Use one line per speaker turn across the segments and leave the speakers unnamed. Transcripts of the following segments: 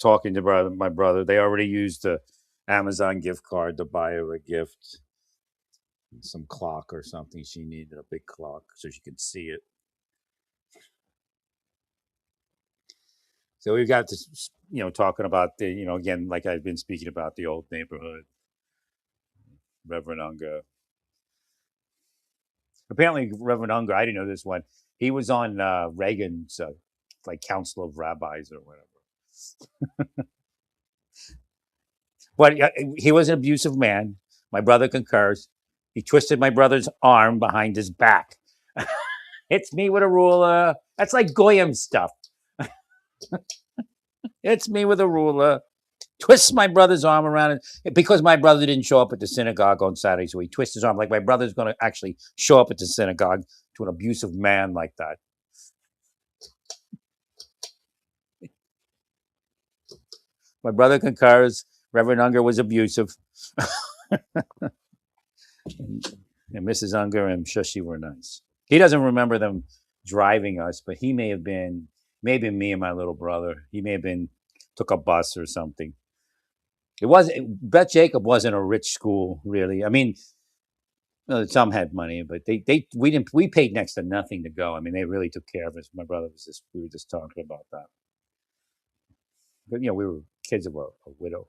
talking to my brother. They already used the Amazon gift card to buy her a gift, some clock or something. She needed a big clock so she could see it. So we got this, talking about the, again, like I've been speaking about the old neighborhood, Reverend Unger. Apparently, Reverend Unger, I didn't know this one. He was on Reagan's like Council of Rabbis or whatever. But he was an abusive man. My brother concurs. He twisted my brother's arm behind his back. It's me with a ruler. That's like Goyim stuff. It's me with a ruler. Twists my brother's arm around it because my brother didn't show up at the synagogue on Saturday. So he twists his arm like my brother's going to actually show up at the synagogue to an abusive man like that. My brother concurs. Reverend Unger was abusive. And Mrs. Unger and Shushi were nice. He doesn't remember them driving us, but he may have been, maybe me and my little brother. He may have been, took a bus or something. It wasn't, Beth Jacob wasn't a rich school, really. I mean, some had money, but we paid next to nothing to go. I mean, they really took care of us. My brother we were just talking about that. But, we were kids of a widow.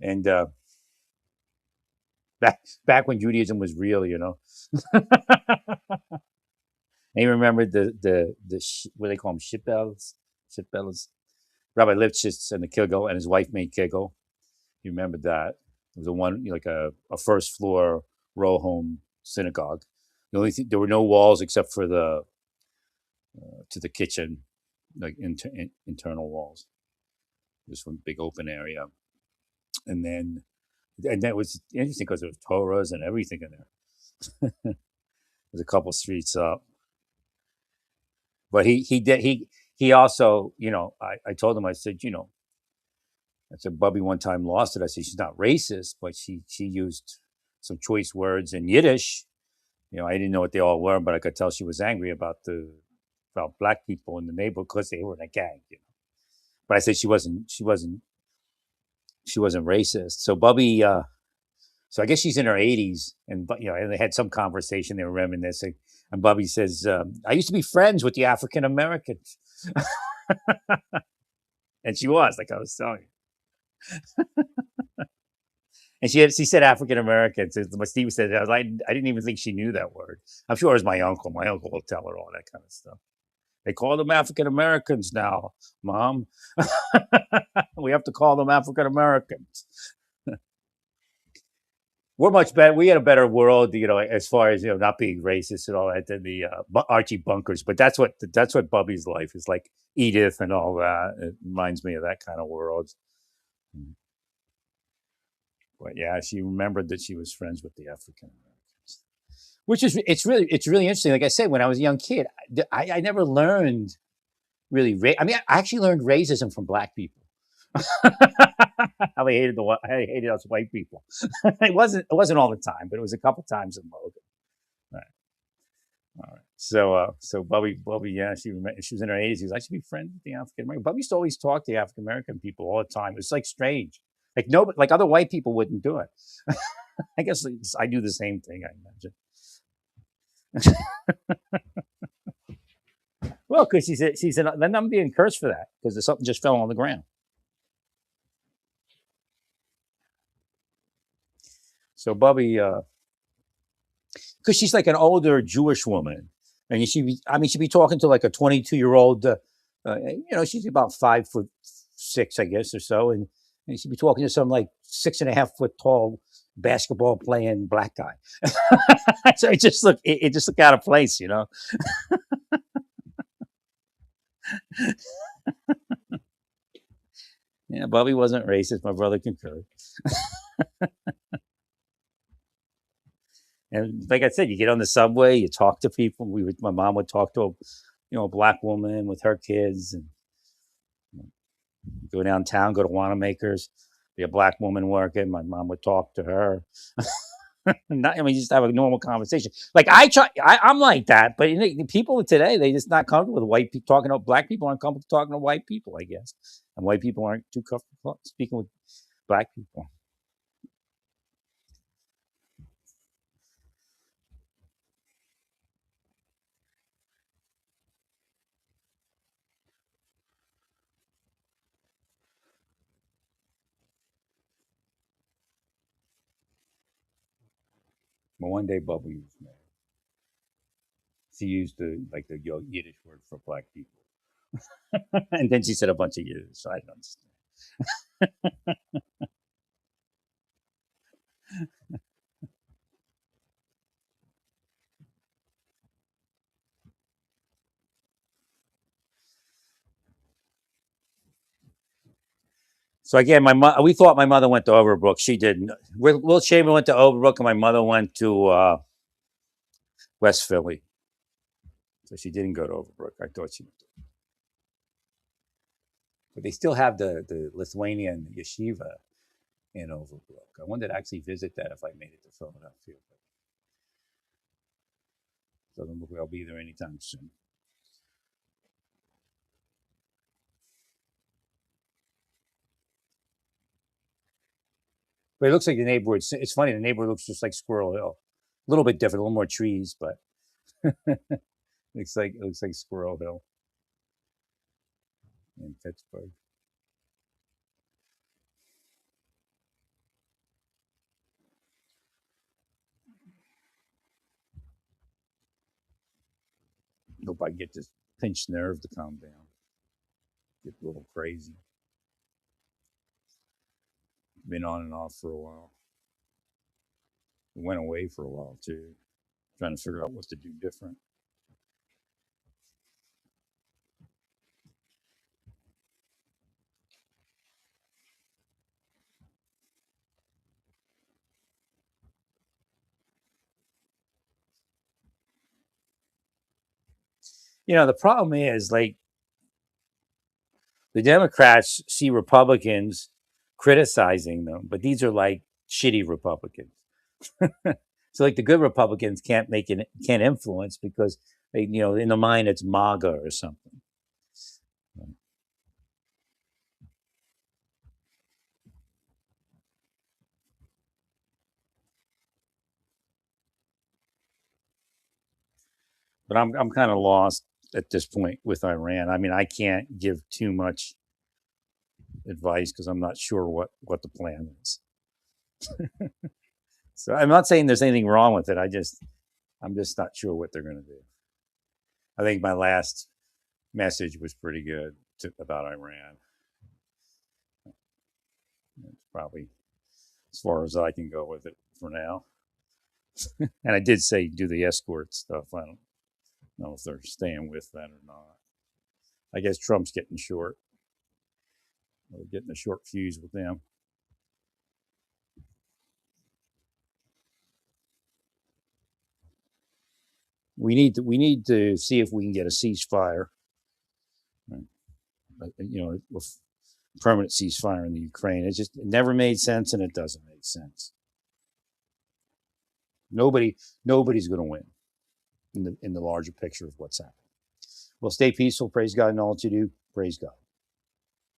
And back when Judaism was real, And you remember the what do they call them, shitbells, Rabbi Lipschitz and the Kigel and his wife made Kigel. You remember that? It was like a first floor row home synagogue. The only thing, there were no walls except for the to the kitchen, like internal walls. Just one big open area, and that was interesting because there was Torahs and everything in there. There's a couple streets up, but he also, I told him, I said, Bubby one time lost it. I said she's not racist, but she used some choice words in Yiddish. I didn't know what they all were, but I could tell she was angry about black people in the neighborhood because they were in a gang. But I said she wasn't racist. So Bubby, so I guess she's in her 80s, and and they had some conversation. They were reminiscing, and Bubby says, "I used to be friends with the African Americans," and she was, like I was telling you. And she said African Americans. What Steve said, I didn't even think she knew that word. I'm sure it was my uncle. My uncle will tell her all that kind of stuff. They call them African Americans now, Mom. We have to call them African Americans. We're much better. We had a better world, as far as not being racist and all that than the Archie Bunkers. But that's what Bubby's life is like. Edith and all that. It reminds me of that kind of world. But yeah, she remembered that she was friends with the African Americans, which is it's really interesting. Like I said, when I was a young kid, I never learned really. I mean, I actually learned racism from black people. How I hated us white people. It wasn't all the time, but it was a couple times in Logan. All right. So Bubby, yeah, she was in her 80s. She was like, I should be friends with the African American. Bubby used to always talk to the African American people all the time. It was like strange. Like like other white people wouldn't do it. I guess I do the same thing, I imagine. Well, because she said, then I'm being cursed for that because something just fell on the ground. So Bubby, because she's like an older Jewish woman, and she'd be talking to like a 22-year-old. She's about 5'6", I guess, or so, and she'd be talking to some like 6.5 foot tall basketball playing black guy. So it just looked out of place, Yeah, Bubby wasn't racist. My brother concurred. And like I said, you get on the subway, you talk to people. My mom would talk to a black woman with her kids, and go downtown, go to Wanamaker's, be a black woman working. My mom would talk to her. Not, I mean, just have a normal conversation. Like I try, I'm like that, but people today they just not comfortable with white people talking to black people. Aren't comfortable talking to white people, I guess, and white people aren't too comfortable speaking with black people. But one day, Bubba used mad. She used the Yiddish word for black people, and then she said a bunch of Yiddish. So I don't understand. So again, we thought my mother went to Overbrook. She didn't. Will Chamberlain went to Overbrook, and my mother went to West Philly. So she didn't go to Overbrook. I thought she went to. But they still have the Lithuanian yeshiva in Overbrook. I wanted to actually visit that if I made it to Philadelphia. But doesn't look like I'll be there anytime soon. But it looks like the neighborhood. It's funny. The neighborhood looks just like Squirrel Hill. A little bit different, a little more trees, but it looks like Squirrel Hill in Pittsburgh. Hope I get this pinched nerve to calm down. Get a little crazy. Been on and off for a while. Went away for a while too, trying to figure out what to do different. The problem is like the Democrats see Republicans criticizing them, but these are like shitty Republicans. So like the good Republicans can't influence because they, in the mind it's MAGA or something. But I'm kind of lost at this point with Iran. I mean, I can't give too much advice because I'm not sure what the plan is. So I'm not saying there's anything wrong with it. I'm just not sure what they're going to do. I think my last message was pretty good about Iran. It's probably as far as I can go with it for now. And I did say do the escort stuff. I don't know if they're staying with that or not. I guess Trump's getting short. We're getting a short fuse with them. We need to see if we can get a ceasefire. With permanent ceasefire in the Ukraine. It never made sense, and it doesn't make sense. Nobody's going to win in the larger picture of what's happening. Well, stay peaceful. Praise God in all that you do. Praise God.